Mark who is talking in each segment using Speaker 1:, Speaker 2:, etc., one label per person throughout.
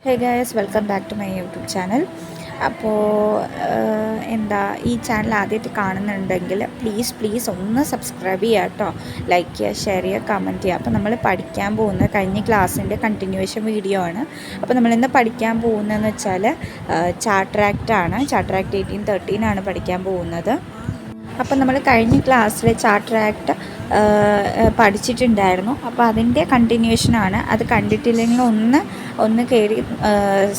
Speaker 1: Hey guys, welcome back to my YouTube channel. അപ്പോൾ ഈ channel ആദ്യമായിട്ട് കാണുന്നുണ്ടെങ്കിൽ പ്ലീസ് ഒന്ന് സബ്സ്ക്രൈബ് ചെയ്യുക കേട്ടോ. ലൈക്ക് ചെയ്യുക, ഷെയർ ചെയ്യുക, കമൻറ്റ് ചെയ്യുക. അപ്പോൾ നമ്മൾ പഠിക്കാൻ പോകുന്ന കഴിഞ്ഞ ക്ലാസ്സിൻ്റെ കണ്ടിന്യൂവേഷൻ വീഡിയോ ആണ്. അപ്പോൾ നമ്മളിന്ന് പഠിക്കാൻ പോകുന്നതെന്ന് വെച്ചാൽ ചാർട്ടർ ആക്റ്റ് ആണ്. ചാർട്ടർ ആക്ട് 1813 ആണ് പഠിക്കാൻ പോകുന്നത്. അപ്പോൾ നമ്മൾ കഴിഞ്ഞ ക്ലാസ്സിൽ ചാർട്ടർ ആക്ട് പഠിച്ചിട്ടുണ്ടായിരുന്നു. അപ്പോൾ അതിൻ്റെ കണ്ടിന്യൂവേഷനാണ്. അത് കണ്ടിട്ടില്ലെങ്കിൽ ഒന്ന് കയറി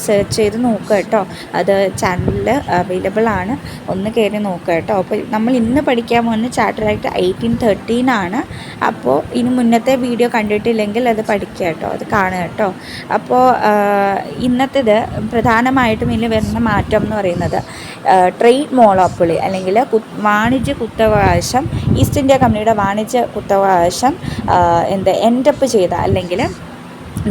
Speaker 1: സെർച്ച് ചെയ്ത് നോക്കുക കേട്ടോ. അത് ചാനലിൽ അവൈലബിൾ ആണ്. ഒന്ന് കയറി നോക്കുക കേട്ടോ. അപ്പോൾ നമ്മൾ ഇന്ന് പഠിക്കാൻ പോകുന്ന ചാർട്ടർ ആക്ട് 1813 ആണ്. അപ്പോൾ ഇനി മുന്നത്തെ വീഡിയോ കണ്ടിട്ടില്ലെങ്കിൽ അത് പഠിക്കുക കേട്ടോ, അത് കാണുക കേട്ടോ. അപ്പോൾ ഇന്നത്തേത് പ്രധാനമായിട്ടും ഇതിൽ വരുന്ന മാറ്റം എന്ന് പറയുന്നത് ട്രേഡ് മോണോപ്പൊളി അല്ലെങ്കിൽ വാണിജ്യ കുത്തവകാശം, ഈസ്റ്റ് ഇന്ത്യ കമ്പനിയുടെ വാണിജ്യ കുത്തവകാശം എൻഡപ്പ് ചെയ്ത അല്ലെങ്കിൽ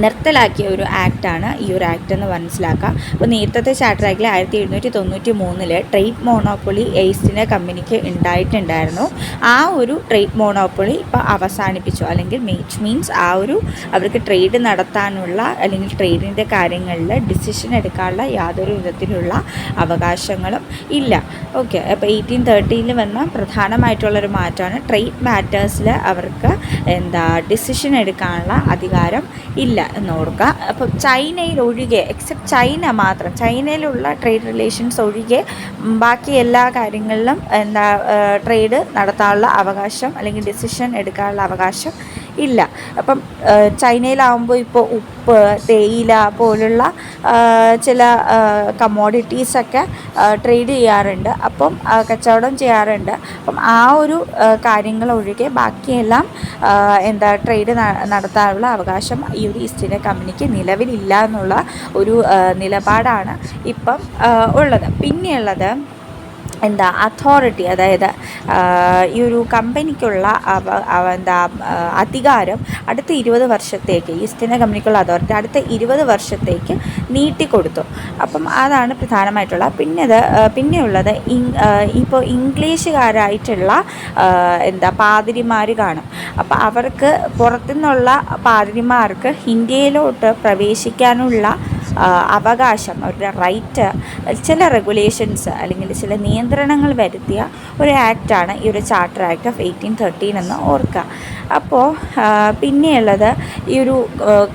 Speaker 1: നിർത്തലാക്കിയ ഒരു ആക്റ്റാണ് ഈ ഒരു ആക്ട് എന്ന് മനസ്സിലാക്കുക. അപ്പോൾ നേരത്തെ ചാർട്ടർ ആക്ടിൽ 1793 ട്രേഡ് മോണോപ്പൊളി ഈസ്റ്റ് ഇന്ത്യ കമ്പനിക്ക് ഉണ്ടായിട്ടുണ്ടായിരുന്നു. ആ ഒരു ട്രേഡ് മോണോപ്പൊളി ഇപ്പോൾ അവസാനിപ്പിച്ചു. അല്ലെങ്കിൽ മീൻസ് അവർക്ക് ട്രേഡ് നടത്താനുള്ള അല്ലെങ്കിൽ ട്രേഡിൻ്റെ കാര്യങ്ങളിൽ ഡിസിഷൻ എടുക്കാനുള്ള യാതൊരു വിധത്തിലുള്ള അവകാശങ്ങളും ഇല്ല. ഓക്കെ, അപ്പോൾ 1813 വന്ന പ്രധാനമായിട്ടുള്ളൊരു മാറ്റമാണ് ട്രേഡ് മാറ്റേഴ്സിൽ അവർക്ക് ഡിസിഷൻ എടുക്കാനുള്ള അധികാരം ഇല്ല എന്ന് ഓർക്കുക. അപ്പോൾ ചൈനയിൽ ഒഴികെ, എക്സെപ്റ്റ് ചൈന മാത്രം, ചൈനയിലുള്ള ട്രേഡ് റിലേഷൻസ് ഒഴികെ ബാക്കി എല്ലാ കാര്യങ്ങളിലും ട്രേഡ് നടത്താനുള്ള അവകാശം അല്ലെങ്കിൽ ഡിസിഷൻ എടുക്കാനുള്ള അവകാശം ഇല്ല. അപ്പം ചൈനയിലാവുമ്പോൾ ഇപ്പോൾ ഉപ്പ്, തേയില പോലുള്ള ചില കമ്മോഡിറ്റീസൊക്കെ ട്രേഡ് ചെയ്യാറുണ്ട്. അപ്പം കച്ചവടം ചെയ്യാറുണ്ട്. അപ്പം ആ ഒരു കാര്യങ്ങൾ ഒഴികെ ബാക്കിയെല്ലാം ട്രേഡ് നടത്താനുള്ള അവകാശം ഈ ഒരു ഈസ്റ്റ് ഇന്ത്യ കമ്പനിക്ക് നിലവിലില്ല എന്നുള്ള ഒരു നിലപാടാണ് ഇപ്പം ഉള്ളത്. പിന്നെയുള്ളത് അതോറിറ്റി, അതായത് ഈ ഒരു കമ്പനിക്കുള്ള അധികാരം അടുത്ത 20 വർഷത്തേക്ക്, ഈസ്റ്റ് ഇന്ത്യ കമ്പനിക്കുള്ള അതോറിറ്റി അടുത്ത 20 വർഷത്തേക്ക് നീട്ടിക്കൊടുത്തു. അപ്പം അതാണ് പ്രധാനമായിട്ടുള്ള. പിന്നെയുള്ളത് ഇപ്പോൾ ഇംഗ്ലീഷുകാരായിട്ടുള്ള പാതിരിമാർ കാണും. അപ്പോൾ അവർക്ക് പുറത്തുനിന്നുള്ള പാതിരിമാർക്ക് ഇന്ത്യയിലോട്ട് പ്രവേശിക്കാനുള്ള അവകാശം, അവരുടെ റൈറ്റ്, ചില റെഗുലേഷൻസ് അല്ലെങ്കിൽ ചില നിയന്ത്രണങ്ങൾ വരുത്തിയ ഒരു ആക്റ്റാണ് ഈ ഒരു ചാർട്ടർ ആക്ട് ഓഫ് 1813 എന്ന് ഓർക്കുക. അപ്പോൾ പിന്നെയുള്ളത് ഈ ഒരു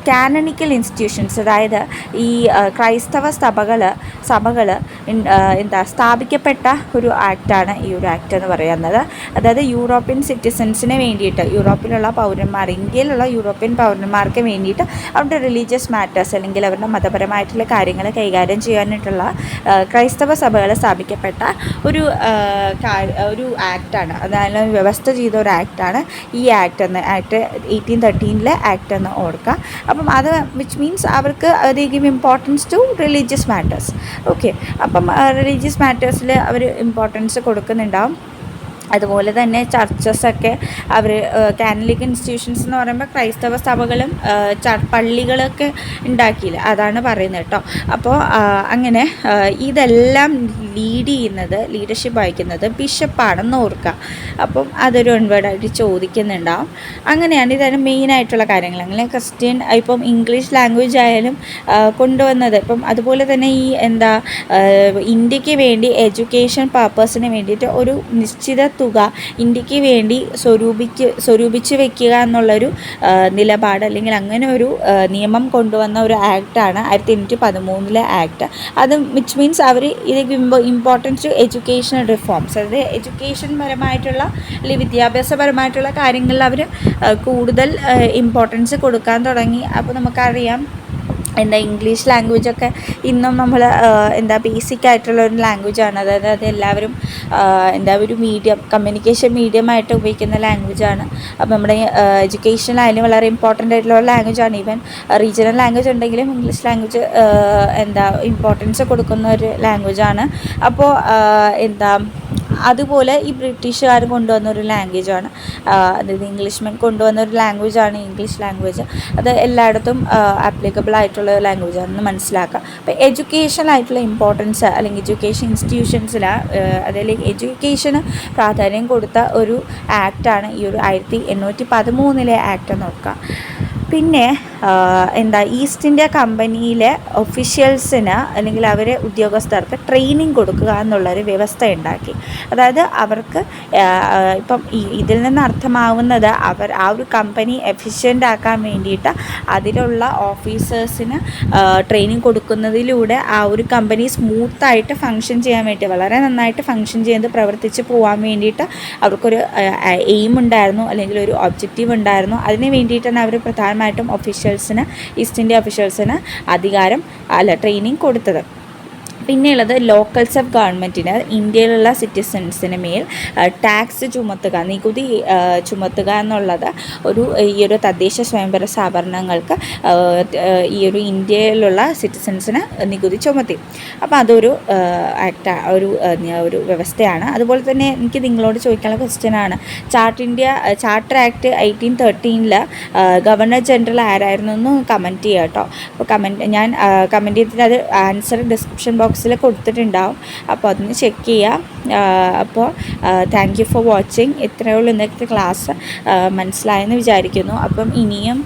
Speaker 1: കാനണിക്കൽ ഇൻസ്റ്റിറ്റ്യൂഷൻസ്, അതായത് ഈ ക്രൈസ്തവ സഭകൾ സ്ഥാപിക്കപ്പെട്ട ഒരു ആക്റ്റാണ് ഈ ഒരു ആക്ട് എന്ന് പറയുന്നത്. അതായത് യൂറോപ്യൻ സിറ്റിസൻസിന് വേണ്ടിയിട്ട്, യൂറോപ്പിലുള്ള പൗരന്മാർ, ഇന്ത്യയിലുള്ള യൂറോപ്യൻ പൗരന്മാർക്ക് വേണ്ടിയിട്ട് അവരുടെ റിലീജിയസ് മാറ്റേഴ്സ് അല്ലെങ്കിൽ അവരുടെ മതപരമായിട്ടുള്ള കാര്യങ്ങൾ കൈകാര്യം ചെയ്യാനായിട്ടുള്ള ക്രൈസ്തവ സഭകൾ സ്ഥാപിക്കപ്പെട്ട ഒരു ആക്റ്റാണ്. അതായത് വ്യവസ്ഥ ചെയ്ത ഒരു ആക്റ്റാണ് ഈ ആക്ട് 1813 ആക്ട് എന്ന് ഓർക്കുക. അപ്പം അത് വിച്ച് മീൻസ് അവർക്ക് they give importance to religious matters. Okay, അപ്പം റിലീജിയസ് മാറ്റേഴ്സിൽ അവർ ഇമ്പോർട്ടൻസ് കൊടുക്കുന്നുണ്ടാവും. അതുപോലെ തന്നെ ചർച്ചസൊക്കെ അവർ കാനലിക് ഇൻസ്റ്റിറ്റ്യൂഷൻസ് എന്ന് പറയുമ്പോൾ ക്രൈസ്തവ സഭകളും പള്ളികളൊക്കെ ഉണ്ടാക്കിയില്ല, അതാണ് പറയുന്നത് കേട്ടോ. അപ്പോൾ അങ്ങനെ ഇതെല്ലാം ലീഡർഷിപ്പ് വഹിക്കുന്നത് ബിഷപ്പാണെന്ന് ഓർക്കുക. അപ്പം അതൊരു ഒൺവേർഡായിട്ട് ചോദിക്കുന്നുണ്ടാവും. അങ്ങനെയാണ് ഇതാണ് മെയിനായിട്ടുള്ള കാര്യങ്ങൾ. അങ്ങനെ ക്രിസ്ത്യൻ ഇപ്പം ഇംഗ്ലീഷ് ലാംഗ്വേജ് ആയാലും കൊണ്ടുവന്നത്. ഇപ്പം അതുപോലെ തന്നെ ഈ ഇന്ത്യക്ക് വേണ്ടി എഡ്യൂക്കേഷൻ പർപ്പസിന് വേണ്ടിയിട്ട് ഒരു നിശ്ചിത തുക ഇന്ത്യക്ക് വേണ്ടി സ്വരൂപിച്ച് വെക്കുക എന്നുള്ളൊരു നിലപാട് അല്ലെങ്കിൽ അങ്ങനെ ഒരു നിയമം കൊണ്ടുവന്ന ഒരു ആക്റ്റാണ് 1813 ആക്ട്. അത് വിച്ച് മീൻസ് അവർ ഇത് ഇമ്പോർട്ടൻസ് ടു എഡ്യൂക്കേഷണൽ റിഫോംസ്, അതായത് എഡ്യൂക്കേഷൻ പരമായിട്ടുള്ള അല്ലെങ്കിൽ വിദ്യാഭ്യാസപരമായിട്ടുള്ള കാര്യങ്ങളിൽ അവർ കൂടുതൽ ഇമ്പോർട്ടൻസ് കൊടുക്കാൻ തുടങ്ങി. അപ്പോൾ നമുക്കറിയാം ഇംഗ്ലീഷ് ലാംഗ്വേജൊക്കെ ഇന്നും നമ്മൾ ബേസിക് ആയിട്ടുള്ള ഒരു ലാംഗ്വേജാണ്. അതായത് അത് എല്ലാവരും ഒരു കമ്മ്യൂണിക്കേഷൻ മീഡിയമായിട്ട് ഉപയോഗിക്കുന്ന ലാംഗ്വേജാണ്. അപ്പോൾ നമ്മുടെ എഡ്യൂക്കേഷനിലായാലും വളരെ ഇമ്പോർട്ടൻ്റ് ആയിട്ടുള്ള ലാംഗ്വേജാണ്. ഈവൻ റീജിയണൽ ലാംഗ്വേജ് ഉണ്ടെങ്കിലും ഇംഗ്ലീഷ് ലാംഗ്വേജ് ഇമ്പോർട്ടൻസ് കൊടുക്കുന്ന ഒരു ലാംഗ്വേജാണ്. അപ്പോൾ അതുപോലെ ഈ ബ്രിട്ടീഷുകാർ കൊണ്ടുവന്ന ഒരു ലാംഗ്വേജാണ്, അതായത് ഇംഗ്ലീഷ്മെൻ കൊണ്ടുവന്ന ഒരു ലാംഗ്വേജാണ് ഇംഗ്ലീഷ് ലാംഗ്വേജ്. അത് എല്ലായിടത്തും ആപ്ലിക്കബിൾ ആയിട്ടുള്ള ലാംഗ്വേജാണെന്ന് മനസ്സിലാക്കുക. അപ്പോൾ എഡ്യൂക്കേഷനായിട്ടുള്ള ഇമ്പോർട്ടൻസ് അല്ലെങ്കിൽ എഡ്യൂക്കേഷൻ ഇൻസ്റ്റിറ്റ്യൂഷൻസിൽ അതല്ലെങ്കിൽ എഡ്യൂക്കേഷന് പ്രാധാന്യം കൊടുത്ത ഒരു ആക്റ്റാണ് ഈ ഒരു 1813 ആക്ട് നോക്കുക. പിന്നെ എന്താ ഈസ്റ്റ് ഇന്ത്യ കമ്പനിയിലെ ഒഫീഷ്യൽസിന് അല്ലെങ്കിൽ അവരെ ഉദ്യോഗസ്ഥർക്ക് ട്രെയിനിങ് കൊടുക്കുക എന്നുള്ളൊരു വ്യവസ്ഥ ഉണ്ടാക്കി. അതായത് അവർക്ക് ഇപ്പം ഇതിൽ നിന്ന് അർത്ഥമാവുന്നത് ആ ഒരു കമ്പനി എഫിഷ്യൻ്റ് ആക്കാൻ വേണ്ടിയിട്ട് അതിലുള്ള ഓഫീസേഴ്സിന് ട്രെയിനിങ് കൊടുക്കുന്നതിലൂടെ ആ ഒരു കമ്പനി സ്മൂത്തായിട്ട് ഫങ്ഷൻ ചെയ്യാൻ വേണ്ടി, വളരെ നന്നായിട്ട് ഫങ്ഷൻ ചെയ്ത് പ്രവർത്തിച്ച് പോകാൻ വേണ്ടിയിട്ട് അവർക്കൊരു എയിം ഉണ്ടായിരുന്നു, അല്ലെങ്കിൽ ഒരു ഒബ്ജക്റ്റീവ് ഉണ്ടായിരുന്നു. അതിന് വേണ്ടിയിട്ടാണ് അവർ പ്രധാനമായിട്ടും ഈസ്റ്റ് ഇന്ത്യ ഒഫീഷ്യൽസിന് ട്രെയിനിങ് കൊടുത്തത്. പിന്നെയുള്ളത് ലോക്കൽസ് ഓഫ് ഗവൺമെൻറ്റിന് ഇന്ത്യയിലുള്ള സിറ്റിസൺസിന് മേൽ ടാക്സ് ചുമത്തുക, നികുതി ചുമത്തുക എന്നുള്ളത് ഈ ഒരു തദ്ദേശ സ്വയംഭരണ സ്ഥാപനങ്ങൾക്ക് ഈ ഒരു ഇന്ത്യയിലുള്ള സിറ്റിസൺസിന് നികുതി ചുമത്തി. അപ്പോൾ അതൊരു ഒരു വ്യവസ്ഥയാണ്. അതുപോലെ തന്നെ എനിക്ക് നിങ്ങളോട് ചോദിക്കാനുള്ള ക്വസ്റ്റ്യനാണ്, ചാർട്ടർ ആക്ട് 1813 ഗവർണർ ജനറൽ ആരായിരുന്നു എന്ന് കമൻറ്റ് ചെയ്യുക കേട്ടോ. അപ്പോൾ ഞാൻ കമൻറ്റ് ചെയ്തിട്ട് അത് ആൻസർ ഡിസ്ക്രിപ്ഷൻ ബോക്സിൽ കൊടുത്തിട്ടുണ്ടാവും, അപ്പോൾ അതൊന്ന് ചെക്ക് ചെയ്യാം. അപ്പോൾ താങ്ക് യു ഫോർ വാച്ചിങ്. ഇത്രയേ ഉള്ളൂ ഇന്നത്തെ ക്ലാസ്. മനസ്സിലായെന്ന് വിചാരിക്കുന്നു. അപ്പം ഇനിയും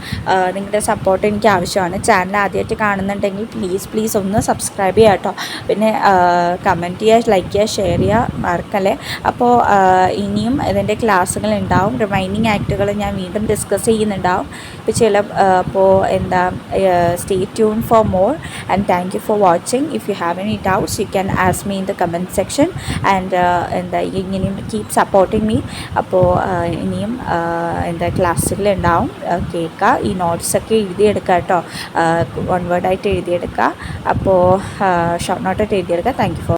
Speaker 1: നിങ്ങളുടെ സപ്പോർട്ട് എനിക്ക് ആവശ്യമാണ്. ചാനൽ ആദ്യമായിട്ട് കാണുന്നുണ്ടെങ്കിൽ പ്ലീസ് ഒന്ന് സബ്സ്ക്രൈബ് ചെയ്യുക കേട്ടോ. പിന്നെ കമൻറ്റ് ചെയ്യുക, ലൈക്ക് ചെയ്യുക, ഷെയർ ചെയ്യുക മറക്കല്ലേ. അപ്പോൾ ഇനിയും ഇതിൻ്റെ ക്ലാസ്സുകൾ ഉണ്ടാവും. റിമൈനിങ് ആക്ടുകൾ ഞാൻ വീണ്ടും ഡിസ്കസ് ചെയ്യുന്നുണ്ടാവും. അപ്പോൾ stay tune for more and thank you for watching. If you have any doubts you can ask me in the comment section and ഇനിയും keep supporting me. അപ്പോൾ ഇനിയും ക്ലാസ്സുകൾ ഉണ്ടാവും, കേൾക്കുക. ഈ നോട്ട്സൊക്കെ എഴുതിയെടുക്കുക കേട്ടോ, 1 word ആയിട്ട് എഴുതിയെടുക്കുക. അപ്പോൾ ഷോർട്ട് നോട്ടായിട്ട് എഴുതിയെടുക്കുക. Thank you four